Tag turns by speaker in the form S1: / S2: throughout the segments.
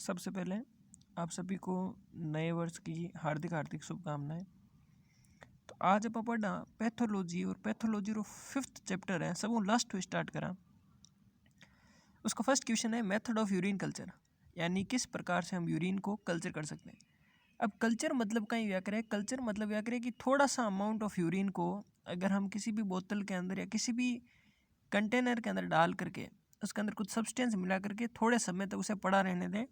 S1: सबसे पहले आप सभी को नए वर्ष की हार्दिक हार्दिक शुभकामनाएं। तो आज आप पढ़ना पैथोलॉजी और पैथोलॉजी रो 5th चैप्टर है, सब लास्ट टू स्टार्ट करा। उसका फर्स्ट क्वेश्चन है मेथड ऑफ यूरिन कल्चर, यानी किस प्रकार से हम यूरिन को कल्चर कर सकते हैं। अब कल्चर मतलब कहीं व्या करें, कल्चर मतलब व्या करें कि थोड़ा सा अमाउंट ऑफ यूरिन को अगर हम किसी भी बोतल के अंदर या किसी भी कंटेनर के अंदर डाल करके उसके अंदर कुछ सब्सटेंस मिला करके थोड़े समय तक उसे पड़ा रहने दें,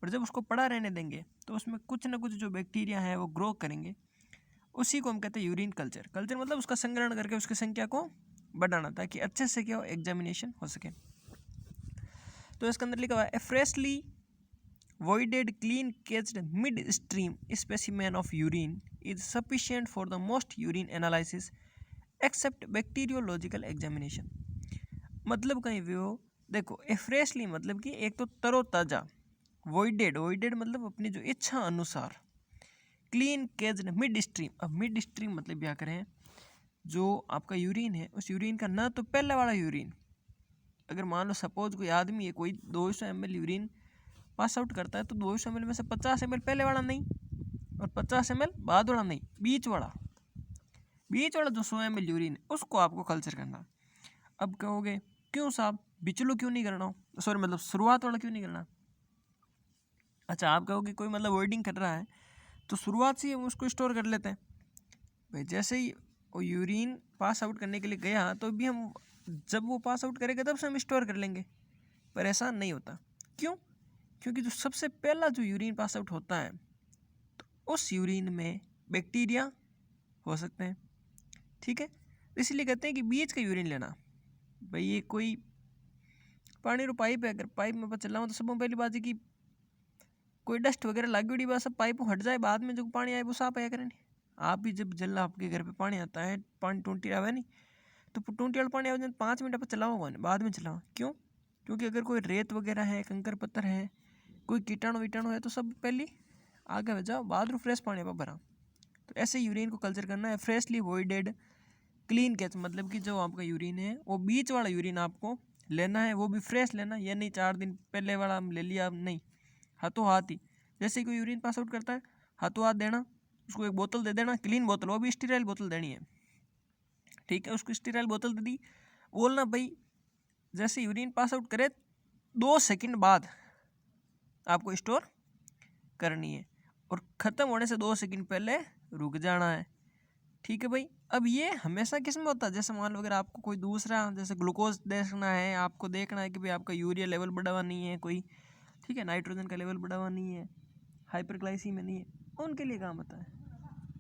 S1: और जब उसको पड़ा रहने देंगे तो उसमें कुछ ना कुछ जो बैक्टीरिया है वो ग्रो करेंगे। उसी को हम कहते हैं यूरिन कल्चर। कल्चर मतलब उसका संग्रहण करके उसकी संख्या को बढ़ाना, ताकि अच्छे से क्या हो, एग्जामिनेशन हो सके। तो इसके अंदर लिखा हुआ है freshly voided clean caged mid stream specimen of urine is sufficient for the most urine analysis except bacteriological examination। मतलब कहीं भी हो, देखो फ्रेशली मतलब कि एक तो तरोताजा, voided मतलब अपनी जो इच्छा अनुसार, क्लीन केज्ड मिड स्ट्रीम। अब मिड स्ट्रीम मतलब क्या करें, जो आपका यूरिन है उस यूरिन का ना तो पहले वाला यूरिन, अगर मान लो सपोज कोई आदमी है, कोई 200 ml यूरिन पास आउट करता है तो 200 ml में से 50 ml पहले वाला नहीं और 50 ml बाद वाला नहीं, बीच वाला जो 100 ml यूरिन है उसको आपको कल्चर करना। अब कहोगे क्यों साहब, बिचलो क्यों नहीं करना, सॉरी मतलब शुरुआत वाला क्यों नहीं करना। अच्छा, आप कहोगे कोई मतलब वर्डिंग कर रहा है तो शुरुआत से ही हम उसको स्टोर कर लेते हैं। भाई जैसे ही वो यूरिन पास आउट करने के लिए गया तो भी हम जब वो पास आउट करेगा तब से हम स्टोर कर लेंगे, पर ऐसा नहीं होता। क्यों? क्योंकि जो सबसे पहला जो यूरिन पास आउट होता है तो उस यूरिन में बैक्टीरिया हो सकते हैं, ठीक है। इसलिए कहते हैं कि बीच का यूरिन लेना। भाई ये कोई पानी रो पाइप है, अगर पाइप में चल रहा हूँ तो सब पहली बात है कि कोई डस्ट वगैरह लगी हुई बात सब पाइप हट जाए, बाद में जो पानी आए वो साफ आया करें। आप भी जब जल आपके घर पे पानी आता है, पानी टूटी आवे नहीं तो टूटी वाला पानी आवे 5 मिनट पर चलाओ, बाद में चलाओ। क्यों? क्योंकि अगर कोई रेत वगैरह है, कंकर पत्थर है, कोई कीटाणु वीटाणु है तो सब पहले आगे जाओ, बाद में फ्रेश पानी पर भरा। तो ऐसे यूरिन को कल्चर करना है। फ्रेशली वॉइडेड क्लीन कैच मतलब कि जो आपका यूरिन है वो बीच वाला यूरिन आपको लेना है, वो भी फ्रेश लेना, ये नहीं 4 दिन पहले वाला ले लिया, नहीं, हाथों हाथ ही। जैसे कोई यूरिन पास आउट करता है हाथों हाथ देना, उसको एक बोतल दे देना, क्लीन बोतल, वो भी स्टीराइल बोतल देनी है, ठीक है। उसको स्टीराइल बोतल दे दी, बोलना भाई जैसे यूरिन पास आउट करे 2 सेकंड बाद आपको स्टोर करनी है और ख़त्म होने से 2 सेकंड पहले रुक जाना है, ठीक है भाई। अब ये हमेशा किस में होता है, जैसे मान लो अगर आपको कोई दूसरा जैसे ग्लूकोज देखना है, आपको देखना है कि भाई आपका यूरिया लेवल बढ़ा हुआ नहीं है कोई, ठीक है, नाइट्रोजन का लेवल बढ़ा हुआ नहीं है, हाइपरग्लाइसीमिया नहीं है, उनके लिए काम आता है।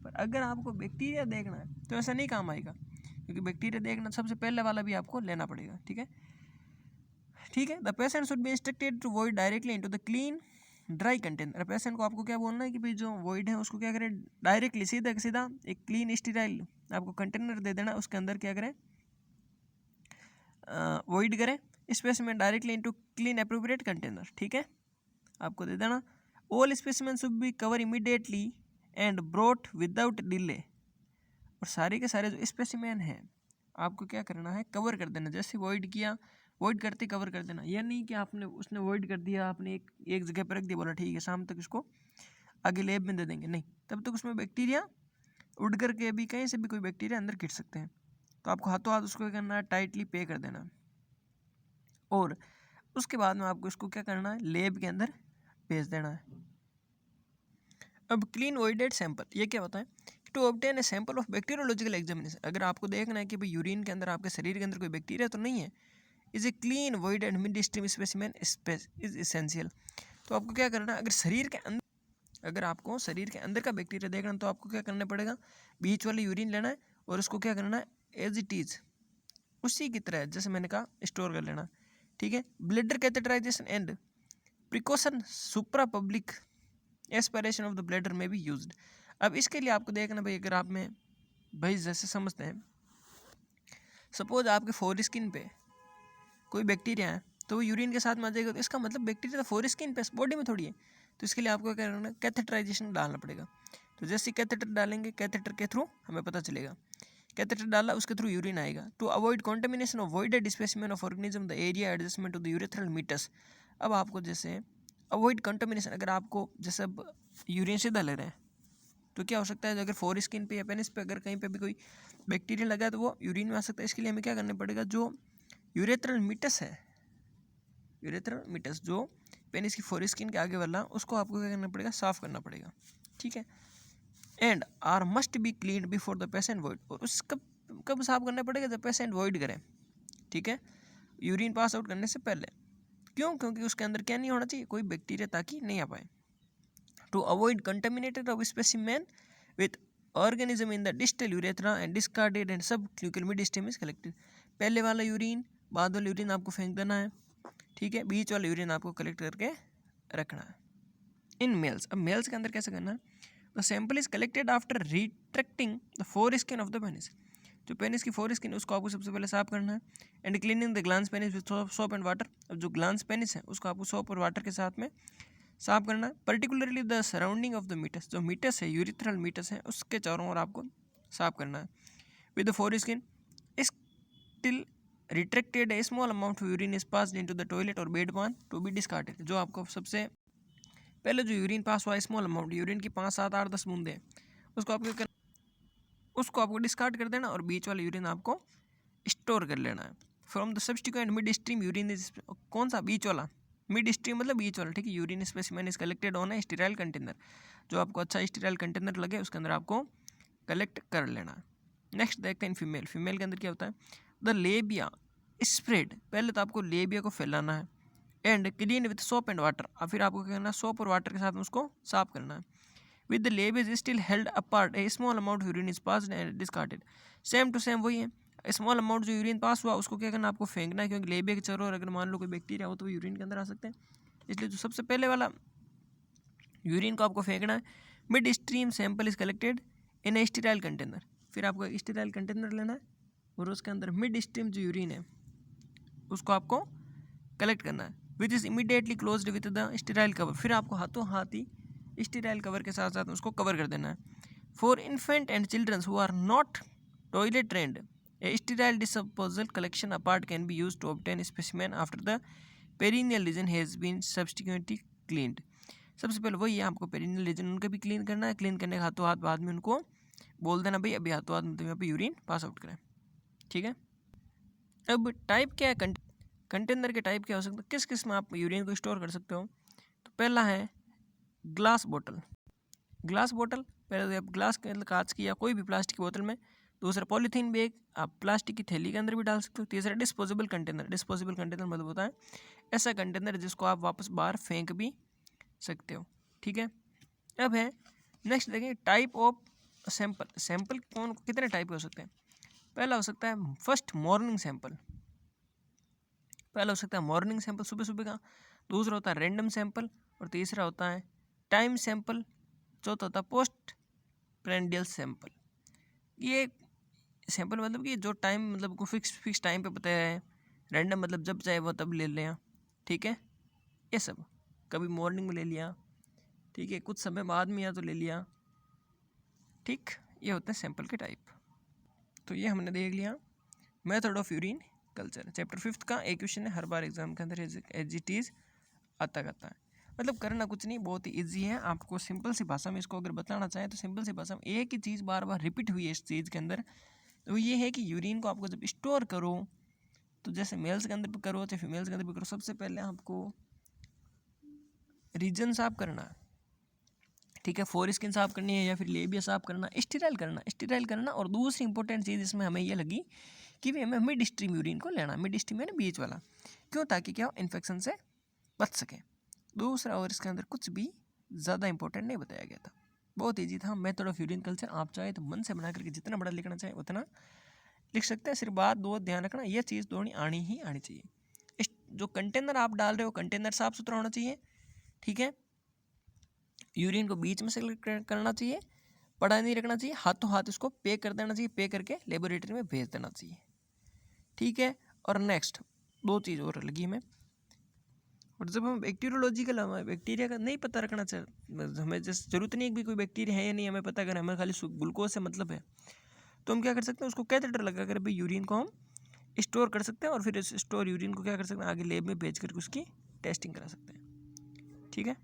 S1: पर अगर आपको बैक्टीरिया देखना है तो ऐसा नहीं काम आएगा, क्योंकि बैक्टीरिया देखना सबसे पहले वाला भी आपको लेना पड़ेगा, ठीक है। The patient should be instructed to void directly into the clean dry container. Patient को आपको क्या बोलना है कि भाई जो वॉइड है उसको क्या करें, डायरेक्टली सीधा सीधा एक क्लीन स्टीराइल आपको कंटेनर दे देना, उसके अंदर क्या करें, वॉइड करें specimen directly into clean appropriate container, ठीक है, आपको दे देना। All specimen should be cover immediately and brought without delay. और सारे के सारे जो स्पेसिमेन हैं आपको क्या करना है, कवर कर देना। जैसे वॉइड किया, वॉइड करते कवर कर देना। यह नहीं कि आपने उसने वॉइड कर दिया, आपने एक जगह पर रख दिया, बोला ठीक है शाम तक इसको आगे लैब में दे देंगे, नहीं, तब तक उसमें बैक्टीरिया उड़ करके भी कहीं से भी कोई बैक्टीरिया अंदर गिर सकते हैं। तो आपको हाथों हाथ उसको क्या करना है, टाइटली पे कर देना। और उसके बाद में आपको इसको क्या करना है, लैब के अंदर भेज देना है। अब क्लीन वॉइडेड सैंपल, ये क्या होता है, to obtain a sample of bacteriological examination. अगर आपको देखना है कि भाई यूरिन के अंदर आपके शरीर के अंदर कोई बैक्टीरिया तो नहीं है, is a clean voided mid stream specimen is essential. तो आपको क्या करना है, अगर शरीर के अंदर, अगर आपको शरीर के अंदर का बैक्टीरिया देखना है तो आपको क्या करना पड़ेगा, बीच वाले यूरिन लेना है और उसको क्या करना है, एज इट इज उसी की तरह जैसे मैंने कहा स्टोर कर लेना, ठीक है। Bladder catheterization and precaution supra pubic aspiration of the bladder में भी यूज्ड। अब इसके लिए आपको देखना भाई, अगर आप में भाई जैसे समझते हैं, सपोज आपके फोर स्किन पे कोई बैक्टीरिया है तो वो यूरिन के साथ में आ जाएगा, तो इसका मतलब बैक्टीरिया तो फोर स्किन पे बॉडी में थोड़ी है। तो इसके लिए आपको क्या करना है, कैथेटराइजेशन डालना पड़ेगा। तो जैसे कैथेटर डालेंगे, कैथेटर के थ्रू हमें पता चलेगा, कैथेटर डाला उसके थ्रू यूरिन आएगा। To avoid contamination of voided specimen of organism the area adjustment to the urethral meatus. अब आपको जैसे अवॉइड कंटामिनेशन, अगर आपको जैसे अब यूरिन सीधा ले रहे हैं तो क्या हो सकता है, अगर फोर स्किन पे या पेनिस पे अगर कहीं पे भी कोई बैक्टीरिया लगा है तो वो यूरिन में आ सकता है। इसके लिए हमें क्या करना पड़ेगा, जो यूरेथ्रल मीटस है, यूरेथ्रल मीटस जो पेनिस की फोर स्किन के आगे वाला, उसको आपको क्या करना पड़ेगा, साफ करना पड़ेगा, ठीक है। And are must be clean before the patient void, और उस कब साफ करना पड़ेगा, जब पेशेंट वॉइड करें, ठीक है, यूरिन पास आउट करने से पहले। क्यों? क्योंकि उसके अंदर क्या नहीं होना चाहिए, कोई बैक्टीरिया ताकि नहीं आ पाए। To avoid contaminated of specimen with organism in the distal urethra and discarded and subsequent midstream is collected. पहले वाला यूरिन, बाद वाला यूरिन आपको फेंक देना है, ठीक है, बीच वाला यूरिन आपको कलेक्ट करके रखना है। इन मेल्स, अब मेल्स के अंदर कैसे करना है, the sample is collected after retracting the four skin of the penis, जो पेनिस की फोर स्किन उसको आपको सबसे पहले साफ करना है। And cleaning the glans penis with soap and water, अब जो ग्लांस पेनिस है उसको आपको सोप और वाटर के साथ में साफ करना है। Particularly the surrounding of the meatus, जो मीटस है, यूरिथ्रल मीटस है, उसके चारों ओर आपको साफ करना है। With the four skin still retracted A small amount of urine is passed into the toilet और बेड पान टू बी डिस्कार्डेड, जो आपको सबसे पहले जो यूरिन पास हुआ स्मॉल अमाउंट, यूरिन की 5, 7, 8, 10 बूंदे, उसको आपको डिस्कार्ड कर देना और बीच वाला यूरिन आपको स्टोर कर लेना है। From the subsequent mid stream urine is, कौन सा, बीच वाला, मिड स्ट्रीम मतलब बीच वाला, ठीक है, urine specimen is collected on A sterile container, जो आपको अच्छा स्टीराइल कंटेनर लगे उसके अंदर आपको कलेक्ट कर लेना है। नेक्स्ट देखते हैं फीमेल, फीमेल के अंदर क्या होता है, द लेबिया स्प्रेड, पहले तो आपको लेबिया को फैलाना है, and clean with soap and water, और फिर आपको क्या करना है, सोप और वाटर के साथ में उसको साफ करना है। With the labia is still held apart a small amount urine is passed and discarded, same to same वही है, स्मॉल अमाउंट जो यूरिन पास हुआ उसको क्या करना, आपको फेंकना है, क्योंकि लेबे के चारों ओर अगर मान लो कोई बैक्टीरिया हो तो वो यूरिन के अंदर आ सकते हैं, इसलिए जो सबसे पहले वाला यूरिन को आपको फेंकना है। Mid stream sample is collected in A sterile container, फिर आपको स्टीराइल कंटेनर लेना है और उसके अंदर मिड स्ट्रीम जो यूरिन है उसको आपको कलेक्ट करना है, which is immediately closed with the sterile cover, फिर आपको हाथों हाथ ही स्टीराइल कवर के साथ साथ उसको कवर कर देना है। For infant and childrens who are not toilet trained, a sterile disposal collection apart can be use to obtain specimen after the perineal region has been subsequently cleaned. सबसे पहले वही है, आपको पेरिनियल रीजन उनका भी क्लीन करना है, clean करने के हाथों हाथ बाद में उनको बोल देना भाई अभी हाथों हाथ मतलब यहाँ पे यूरिन पास आउट करें, ठीक है। अब टाइप क्या है, कंटेनर के टाइप क्या हो सकता है, किस किस में आप यूरिन को स्टोर कर सकते हो। तो पहला है ग्लास बोतल, ग्लास बोतल पहले तो आप ग्लास के मतलब कांच की या कोई भी प्लास्टिक की बोतल में। दूसरा पॉलीथीन बैग, आप प्लास्टिक की थैली के अंदर भी डाल सकते हो। तीसरा डिस्पोजेबल कंटेनर, डिस्पोजेबल कंटेनर मतलब होता है ऐसा कंटेनर जिसको आप वापस बाहर फेंक भी सकते हो, ठीक है। अब है नेक्स्ट देखें टाइप ऑफ सैंपल, सैंपल कौन कितने टाइप के हो सकते हैं। पहला हो सकता है फर्स्ट मॉर्निंग सैंपल, पहला हो सकता है मॉर्निंग सैंपल सुबह सुबह का, दूसरा होता है रैंडम सैंपल और तीसरा होता है टाइम सैंपल, चौथा होता है पोस्ट प्रेंडियल सैंपल। ये सैंपल मतलब कि जो टाइम मतलब को फिक्स टाइम पे बताया है, रैंडम मतलब जब चाहे वो तब ले लें, ठीक है, ये सब कभी मॉर्निंग में ले लिया, ठीक है, कुछ समय बाद में या तो ले लिया, ठीक, ये होते हैं सैंपल के टाइप। तो ये हमने देख लिया method of urine culture. Chapter 5 का एक क्वेश्चन है हर बार एग्जाम के अंदर एज इट इज़ आता है, मतलब करना कुछ नहीं, बहुत ही ईजी है। आपको सिंपल सी भाषा में इसको अगर बताना चाहें तो सिंपल सी भाषा में एक ही चीज़ बार बार रिपीट हुई है इस चीज़ के अंदर, तो ये है कि यूरिन को आपको जब स्टोर करो तो जैसे मेल्स के अंदर भी करो चाहे फीमेल्स के अंदर भी करो, सबसे पहले आपको रीजन साफ करना है, ठीक है, फोर स्किन साफ करनी है या फिर लेबिया साफ करना, स्टीराइल करना। और दूसरी इंपॉर्टेंट चीज़ इसमें हमें ये लगी कि भी हमें मिड स्ट्रीम यूरिन को लेना, मिड स्ट्रीम है ना बीच वाला, क्यों, ताकि क्या हो इन्फेक्शन से बच सके। दूसरा और इसके अंदर कुछ भी ज़्यादा इंपॉर्टेंट नहीं बताया गया था, बहुत ईजी था। मेथड ऑफ यूरिन कल्चर आप चाहे तो मन से बना करके जितना बड़ा लिखना चाहे उतना लिख सकते हैं। सिर्फ बात दो ध्यान रखना, ये चीज़ दोनों आनी ही आनी चाहिए। इस जो कंटेनर आप डाल रहे हो कंटेनर साफ सुथरा होना चाहिए, ठीक है, यूरिन को बीच में से करना चाहिए, पड़ा नहीं रखना चाहिए, हाथों हाथ इसको पैक कर देना चाहिए, पैक करके लेबोरेटरी में भेज देना चाहिए, ठीक है। और नेक्स्ट दो चीज़ और लगी हमें, और जब हम बैक्टीरियोलॉजिकल हमें बैक्टीरिया का नहीं पता रखना चाहिए, हमें जैसे ज़रूरत नहीं है कि कोई बैक्टीरिया है या नहीं हमें पता करना, हमें खाली ग्लूकोज से मतलब है, तो हम क्या कर सकते हैं, उसको कैथेटर लगा कर भाई यूरिन को हम स्टोर कर सकते हैं और फिर इस स्टोर यूरिन को क्या कर सकते हैं आगे लैब में भेज करके उसकी टेस्टिंग करा सकते हैं, ठीक है।